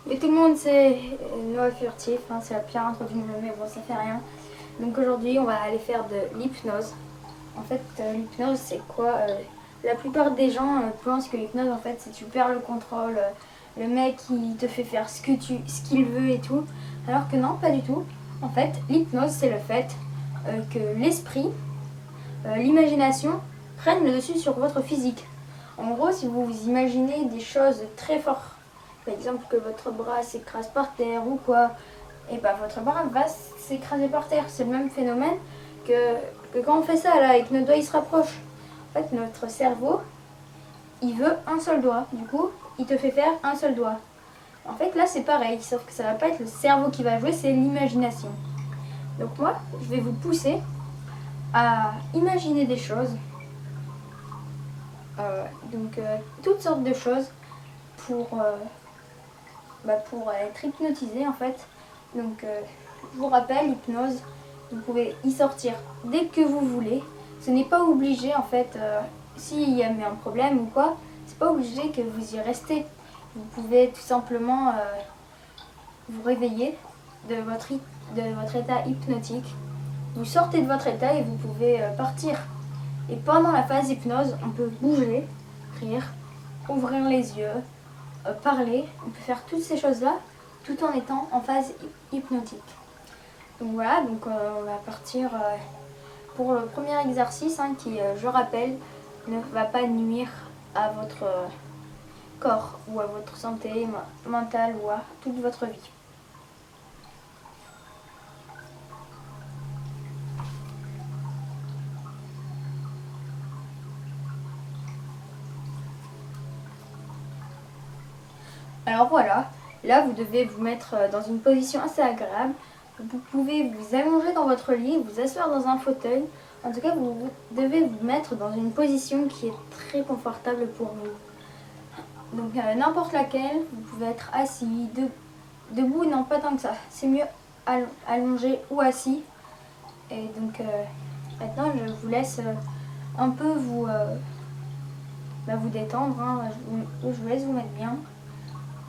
Et tout le monde c'est Noah Furtif, hein, c'est la pire intro du monde, mais bon ça fait rien. Donc aujourd'hui on va aller faire de l'hypnose. En fait l'hypnose c'est quoi la plupart des gens pensent que l'hypnose en fait c'est tu perds le contrôle, le mec il te fait faire ce qu'il veut et tout. Alors que non, pas du tout. En fait l'hypnose c'est le fait que l'esprit, l'imagination prennent le dessus sur votre physique. En gros, si vous vous imaginez des choses très fortes, par exemple que votre bras s'écrase par terre ou quoi, et ben votre bras va s'écraser par terre. C'est le même phénomène que quand on fait ça là et que notre doigt il se rapproche. En fait, notre cerveau, il veut un seul doigt. Du coup, il te fait faire un seul doigt. En fait, là c'est pareil, sauf que ça va pas être le cerveau qui va jouer, c'est l'imagination. Donc moi, je vais vous pousser à imaginer des choses. Toutes sortes de choses pour, pour être hypnotisé en fait. Je vous rappelle, l'hypnose, vous pouvez y sortir dès que vous voulez. Ce n'est pas obligé en fait, s'il y a un problème ou quoi, c'est pas obligé que vous y restez. Vous pouvez tout simplement vous réveiller de votre état hypnotique. Vous sortez de votre état et vous pouvez partir. Et pendant la phase hypnose, on peut bouger, rire, ouvrir les yeux, parler. On peut faire toutes ces choses-là tout en étant en phase hypnotique. Donc voilà, on va partir pour le premier exercice qui, je rappelle, ne va pas nuire à votre corps ou à votre santé mentale ou à toute votre vie. Alors voilà, là vous devez vous mettre dans une position assez agréable. Vous pouvez vous allonger dans votre lit, vous asseoir dans un fauteuil. En tout cas, vous devez vous mettre dans une position qui est très confortable pour vous. Donc n'importe laquelle, vous pouvez être assis, debout, non pas tant que ça. C'est mieux allongé ou assis. Et donc maintenant, je vous laisse un peu vous détendre. Je vous laisse vous mettre bien.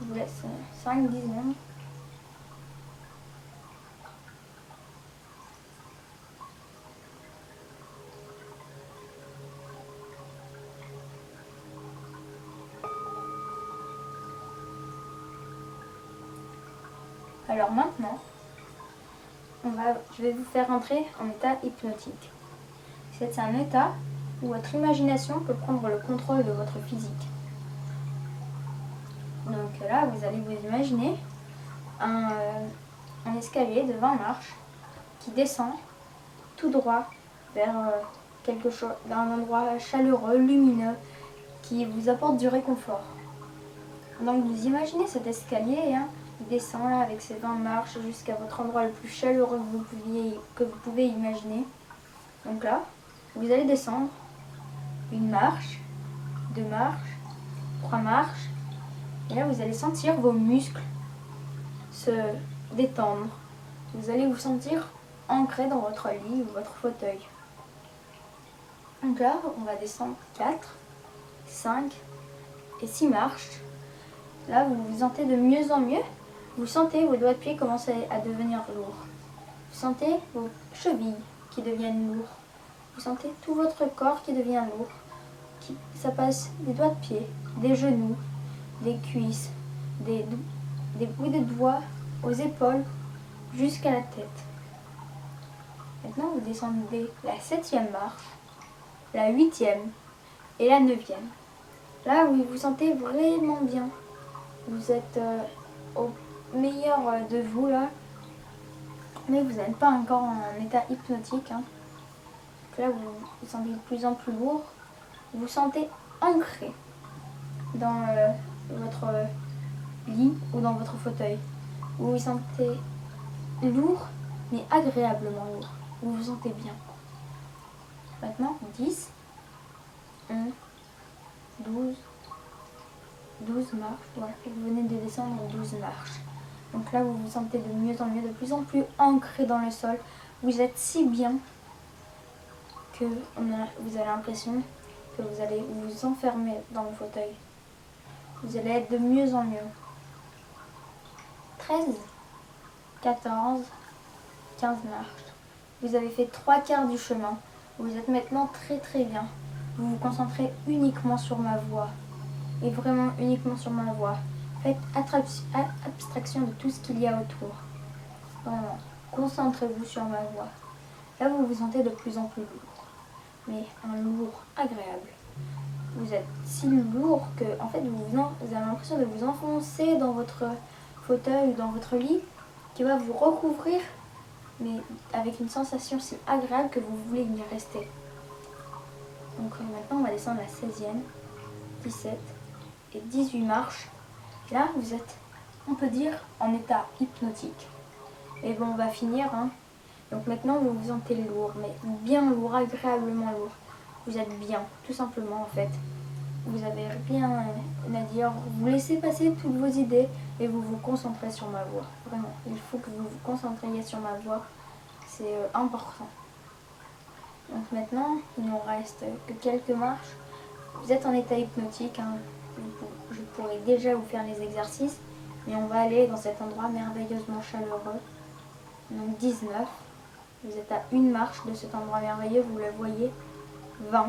Je vous laisse 5-10 secondes. Alors maintenant, je vais vous faire entrer en état hypnotique. C'est un état où votre imagination peut prendre le contrôle de votre physique. Donc là, vous allez vous imaginer un escalier de 20 marches qui descend tout droit vers quelque chose, d'un endroit chaleureux, lumineux, qui vous apporte du réconfort. Donc vous imaginez cet escalier, il descend là avec ses 20 marches jusqu'à votre endroit le plus chaleureux que vous pouvez imaginer. Donc là, vous allez descendre une marche, 2 marches, 3 marches, et là vous allez sentir vos muscles se détendre. Vous allez vous sentir ancré dans votre lit ou votre fauteuil. Donc là, on va descendre 4, 5 et 6 marches. Là, vous vous sentez de mieux en mieux. Vous sentez vos doigts de pied commencer à devenir lourds. Vous sentez vos chevilles qui deviennent lourds. Vous sentez tout votre corps qui devient lourd. Ça passe des doigts de pied, des genoux, des cuisses, des bouts de doigts aux épaules jusqu'à la tête. Maintenant, vous descendez la 7e marche, la 8e et la 9e. Là, vous vous sentez vraiment bien. Vous êtes au meilleur de vous là, mais vous n'êtes pas encore en état hypnotique. Donc là, vous vous sentez de plus en plus lourd. Vous vous sentez ancré dans votre lit ou dans votre fauteuil. Vous vous sentez lourd, mais agréablement lourd. Vous vous sentez bien. Maintenant, 10, 11, 12 marches. Voilà, vous venez de descendre 12 marches. Donc là, vous vous sentez de mieux en mieux, de plus en plus ancré dans le sol. Vous êtes si bien que vous avez l'impression que vous allez vous enfermer dans le fauteuil. Vous allez être de mieux en mieux. 13, 14, 15 marches. Vous avez fait 3/4 du chemin. Vous êtes maintenant très bien. Vous vous concentrez uniquement sur ma voix. Et vraiment uniquement sur ma voix. Faites abstraction de tout ce qu'il y a autour. Vraiment, concentrez-vous sur ma voix. Là, vous vous sentez de plus en plus lourd. Mais un lourd agréable. Vous êtes si lourd que, en fait, vous avez l'impression de vous enfoncer dans votre fauteuil ou dans votre lit qui va vous recouvrir, mais avec une sensation si agréable que vous voulez y rester. Donc maintenant, on va descendre la 16e, 17 et 18 marches. Là, vous êtes, on peut dire, en état hypnotique. Et bon, on va finir, hein. Donc maintenant, vous vous sentez lourd, mais bien lourd, agréablement lourd. Vous êtes bien, tout simplement, en fait. Vous avez rien à dire. Vous laissez passer toutes vos idées et vous vous concentrez sur ma voix. Vraiment, il faut que vous vous concentriez sur ma voix. C'est important. Donc maintenant, il ne nous reste que quelques marches. Vous êtes en état hypnotique, hein. Je pourrais déjà vous faire les exercices, mais on va aller dans cet endroit merveilleusement chaleureux. Donc 19. Vous êtes à une marche de cet endroit merveilleux, vous le voyez. 20.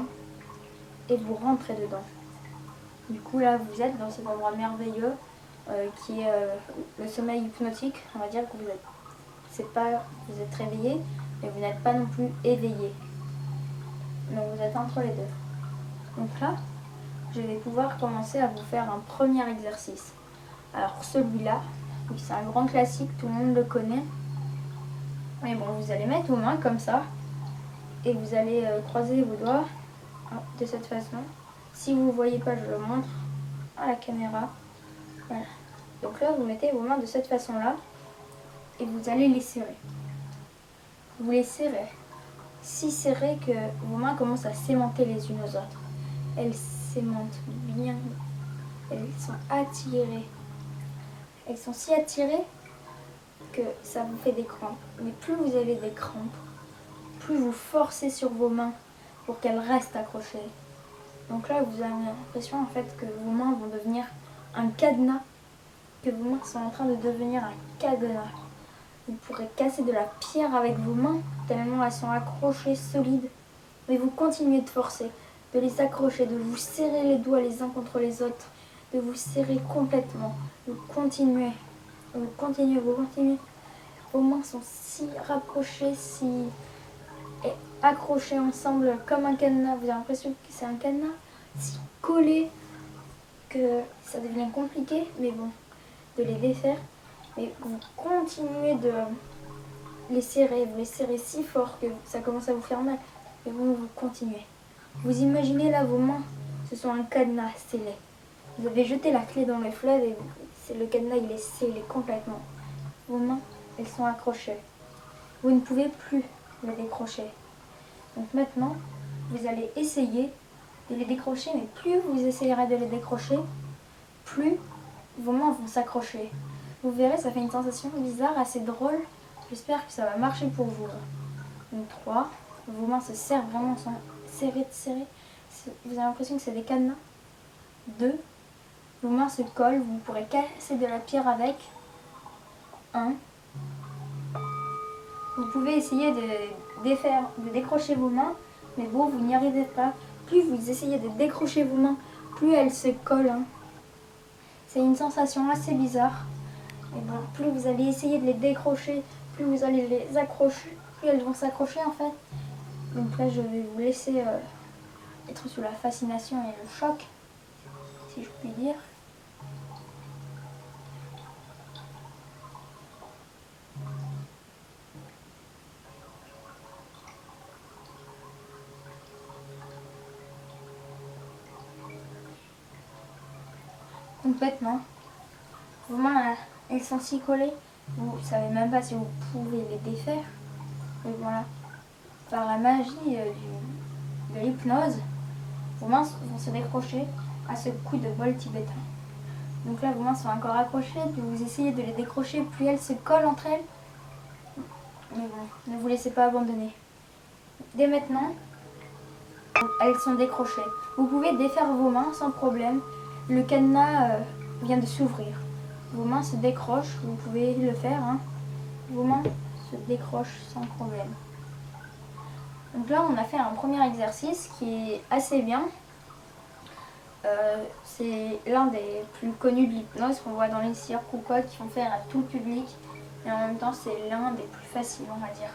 Et vous rentrez dedans. Du coup là, vous êtes dans cet endroit merveilleux qui est le sommeil hypnotique. On va dire que vous êtes réveillé, mais vous n'êtes pas non plus éveillé. Donc vous êtes entre les deux. Donc là, je vais pouvoir commencer à vous faire un premier exercice. Alors celui-là, oui, c'est un grand classique, tout le monde le connaît. Mais bon, vous allez mettre vos mains comme ça et vous allez croiser vos doigts de cette façon. Si vous ne voyez pas, je le montre à la caméra. Voilà. Donc là, vous mettez vos mains de cette façon-là et vous allez les serrer. Vous les serrez. Si serré que vos mains commencent à s'aimanter les unes aux autres. Elles s'aimantent bien. Elles sont attirées. Elles sont si attirées que ça vous fait des crampes. Mais plus vous avez des crampes, plus vous forcez sur vos mains pour qu'elles restent accrochées. Donc là, vous avez l'impression en fait que vos mains vont devenir un cadenas, que vos mains sont en train de devenir un cadenas. Vous pourrez casser de la pierre avec vos mains, tellement elles sont accrochées, solides. Mais vous continuez de forcer, de les accrocher, de vous serrer les doigts les uns contre les autres, de vous serrer complètement. Vous continuez, vous continuez. Vos mains sont si rapprochées, si accrochées ensemble comme un cadenas. Vous avez l'impression que c'est un cadenas si collé que ça devient compliqué, mais bon, de les défaire. Mais vous continuez de les serrer, vous les serrez si fort que ça commence à vous faire mal. Mais bon, vous continuez. Vous imaginez là vos mains, ce sont un cadenas scellé. Vous avez jeté la clé dans le fleuve et le cadenas il est scellé complètement. Vos mains, elles sont accrochées. Vous ne pouvez plus les décrocher. Donc maintenant, vous allez essayer de les décrocher, mais plus vous essayerez de les décrocher, plus vos mains vont s'accrocher. Vous verrez, ça fait une sensation bizarre, assez drôle. J'espère que ça va marcher pour vous. Donc 3, vos mains se serrent vraiment, sont serrées. Vous avez l'impression que c'est des cadenas. 2, vos mains se collent, vous pourrez casser de la pierre avec. 1, vous pouvez essayer de décrocher vos mains, mais bon, vous n'y arrivez pas. Plus vous essayez de décrocher vos mains, plus elles se collent. Hein. C'est une sensation assez bizarre. Et bon, plus vous allez essayer de les décrocher, plus vous allez les accrocher, plus elles vont s'accrocher en fait. Donc là, je vais vous laisser être sous la fascination et le choc, si je puis dire. Donc maintenant, vos mains, elles sont si collées, vous ne savez même pas si vous pouvez les défaire. Et voilà, par la magie de l'hypnose, vos mains vont se décrocher à ce coup de bol tibétain. Donc là, vos mains sont encore accrochées, puis vous essayez de les décrocher, plus elles se collent entre elles. Mais bon, ne vous laissez pas abandonner. Dès maintenant, elles sont décrochées. Vous pouvez défaire vos mains sans problème. Le cadenas vient de s'ouvrir. vos mains se décrochent, vous pouvez le faire, hein. Vos mains se décrochent sans problème. Donc là, on a fait un premier exercice qui est assez bien. C'est l'un des plus connus de l'hypnose qu'on voit dans les cirques ou quoi, qui font faire à tout le public. Et en même temps, c'est l'un des plus faciles, on va dire.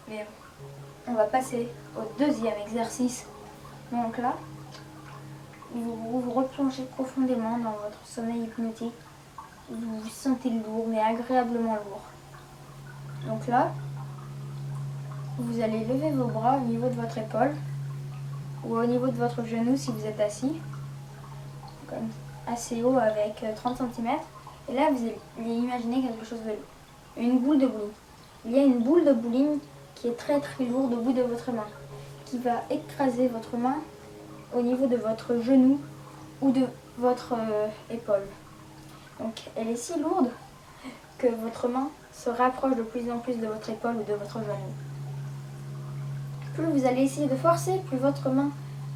Mais on va passer au deuxième exercice. Donc là, vous vous replongez profondément dans votre sommeil hypnotique. Vous vous sentez lourd, mais agréablement lourd. Donc là, vous allez lever vos bras au niveau de votre épaule ou au niveau de votre genou si vous êtes assis, comme assez haut avec 30 cm. Et là, vous allez imaginer quelque chose de une boule de bowling. Il y a une boule de bowling qui est très très lourde au bout de votre main, qui va écraser votre main au niveau de votre genou ou de votre épaule. Donc elle est si lourde que votre main se rapproche de plus en plus de votre épaule ou de votre genou. Plus vous allez essayer de forcer, plus votre main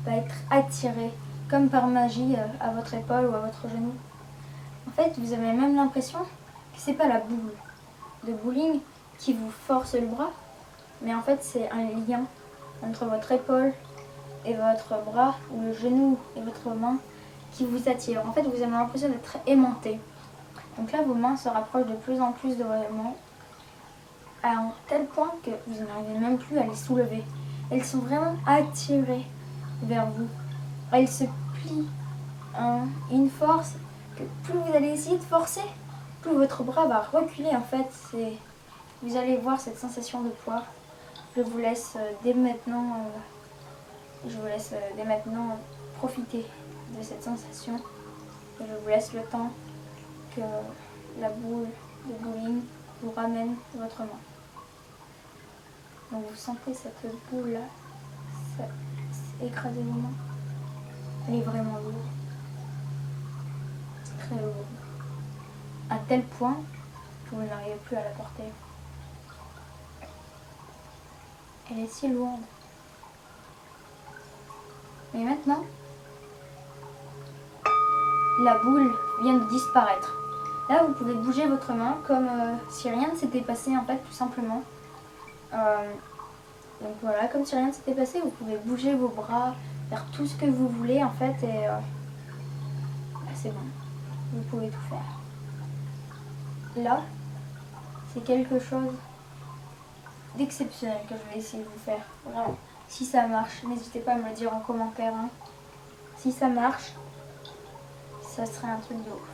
va être attirée, comme par magie, à votre épaule ou à votre genou. En fait, vous avez même l'impression que c'est pas la boule de bowling qui vous force le bras, mais en fait c'est un lien entre votre épaule et votre bras, ou le genou et votre main qui vous attire. En fait, vous avez l'impression d'être aimanté. Donc là, vos mains se rapprochent de plus en plus de vos mains, à un tel point que vous n'arrivez même plus à les soulever. Elles sont vraiment attirées vers vous. Elles se plient une force que plus vous allez essayer de forcer, plus votre bras va reculer. En fait, vous allez voir cette sensation de poids. Je vous laisse dès maintenant, profiter de cette sensation. Et je vous laisse le temps que la boule de bowling vous ramène votre main. Donc vous sentez cette boule là écraser vos mains. Elle est vraiment lourde. Très lourde. À tel point que vous n'arrivez plus à la porter. Elle est si lourde. Mais maintenant, la boule vient de disparaître. Là, vous pouvez bouger votre main comme si rien ne s'était passé, en fait, tout simplement. Donc voilà, comme si rien ne s'était passé, vous pouvez bouger vos bras, faire tout ce que vous voulez, en fait, et c'est bon. Vous pouvez tout faire. Là, c'est quelque chose d'exceptionnel que je vais essayer de vous faire. Vraiment. Si ça marche, n'hésitez pas à me le dire en commentaire. Hein. Si ça marche, ça serait un truc de ouf.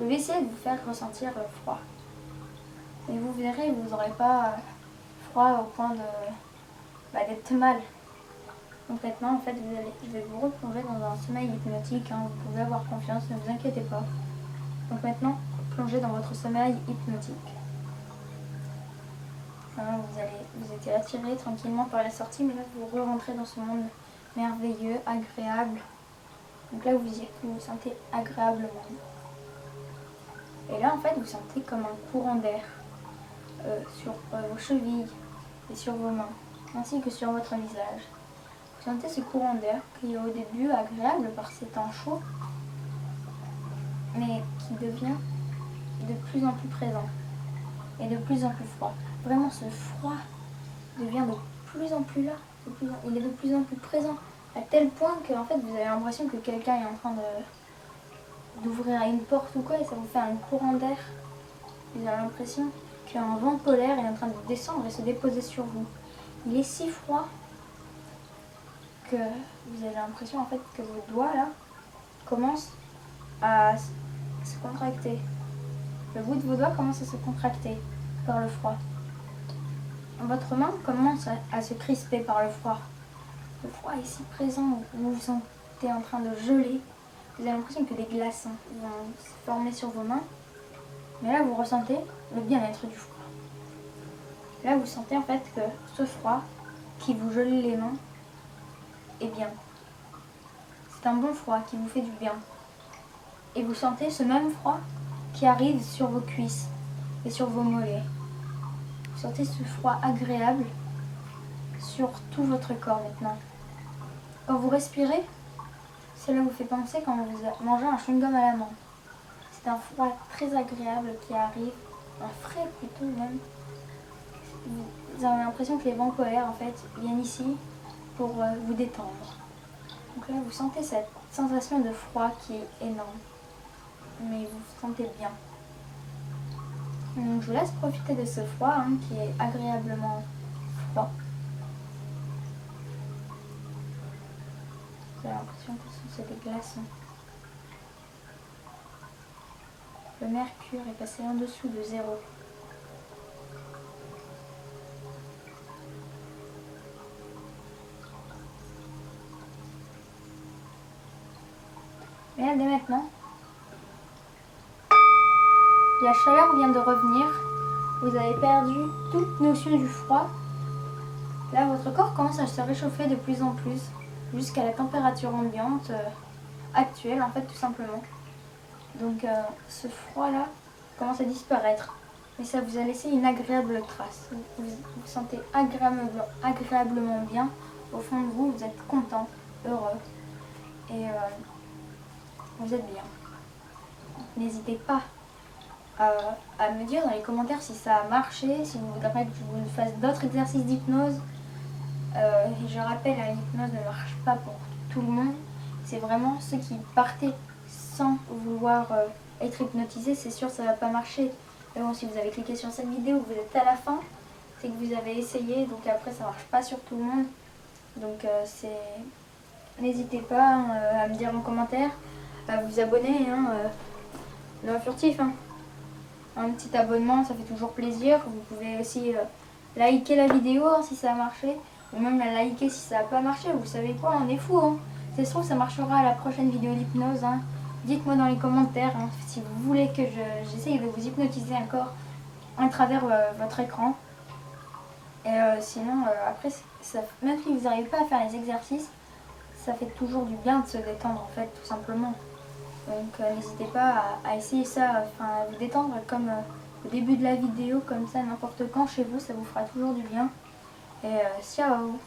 Je vais essayer de vous faire ressentir le froid. Et vous verrez, vous n'aurez pas froid au point d'être mal. Donc maintenant, en fait, je vais vous replonger dans un sommeil hypnotique. Hein. Vous pouvez avoir confiance, ne vous inquiétez pas. Donc maintenant, plongez dans votre sommeil hypnotique. Hein, vous étiez attiré tranquillement par la sortie, mais là, vous rentrez dans ce monde merveilleux, agréable. Donc là, vous vous sentez agréablement. Et là, en fait, vous sentez comme un courant d'air sur vos chevilles et sur vos mains, ainsi que sur votre visage. Vous sentez ce courant d'air qui est au début agréable par ces temps chauds, mais qui devient de plus en plus présent et de plus en plus froid. Vraiment, ce froid devient de plus en plus là, il est de plus en plus présent, à tel point que en fait, vous avez l'impression que quelqu'un est en train d'ouvrir une porte ou quoi, et ça vous fait un courant d'air. Vous avez l'impression qu'un vent polaire est en train de descendre et se déposer sur vous. Il est si froid que vous avez l'impression en fait que vos doigts là commencent à se contracter. Le bout de vos doigts commence à se contracter par le froid. Votre main commence à se crisper par le froid. Le froid est si présent, vous vous sentez en train de geler. Vous avez l'impression que des glaçons vont se former sur vos mains. Mais là, vous ressentez le bien-être du froid. Là, vous sentez en fait que ce froid qui vous gèle les mains est bien. C'est un bon froid qui vous fait du bien. Et vous sentez ce même froid qui arrive sur vos cuisses et sur vos mollets. Vous sentez ce froid agréable sur tout votre corps maintenant. Quand vous respirez, cela vous fait penser quand vous mangez un chewing-gum à la menthe. c'est un froid très agréable qui arrive, un frais plutôt même. Vous avez l'impression que les vents polaires en fait viennent ici pour vous détendre. Donc là vous sentez cette sensation de froid qui est énorme, mais vous vous sentez bien. Donc je vous laisse profiter de ce froid qui est agréablement froid. J'ai l'impression que c'est des glaçons. Le mercure est passé en dessous de 0. Mais là, dès maintenant, la chaleur vient de revenir. Vous avez perdu toute notion du froid. Là, votre corps commence à se réchauffer de plus en plus jusqu'à la température ambiante actuelle, en fait, tout simplement. Donc, ce froid-là commence à disparaître. Mais ça vous a laissé une agréable trace. Vous vous sentez agréablement bien. Au fond de vous, vous êtes content, heureux. Et vous êtes bien. N'hésitez pas à me dire dans les commentaires si ça a marché, si vous voudrez que je vous fasse d'autres exercices d'hypnose. Je rappelle, l'hypnose ne marche pas pour tout le monde. C'est vraiment ceux qui partaient sans vouloir être hypnotisés, c'est sûr ça ne va pas marcher. Mais bon, si vous avez cliqué sur cette vidéo, vous êtes à la fin, c'est que vous avez essayé, donc après ça ne marche pas sur tout le monde. Donc n'hésitez pas à me dire en commentaire, à vous abonner, non furtif. Un petit abonnement, ça fait toujours plaisir. Vous pouvez aussi liker la vidéo si ça a marché, ou même la liker si ça n'a pas marché. Vous savez quoi, on est fou. C'est sûr que ça marchera à la prochaine vidéo d'hypnose. Dites-moi dans les commentaires si vous voulez que j'essaye de vous hypnotiser encore à travers votre écran. Et sinon, après, même si vous n'arrivez pas à faire les exercices, ça fait toujours du bien de se détendre en fait, tout simplement. Donc n'hésitez pas à essayer ça, à vous détendre comme au début de la vidéo, comme ça n'importe quand chez vous, ça vous fera toujours du bien. Et ciao!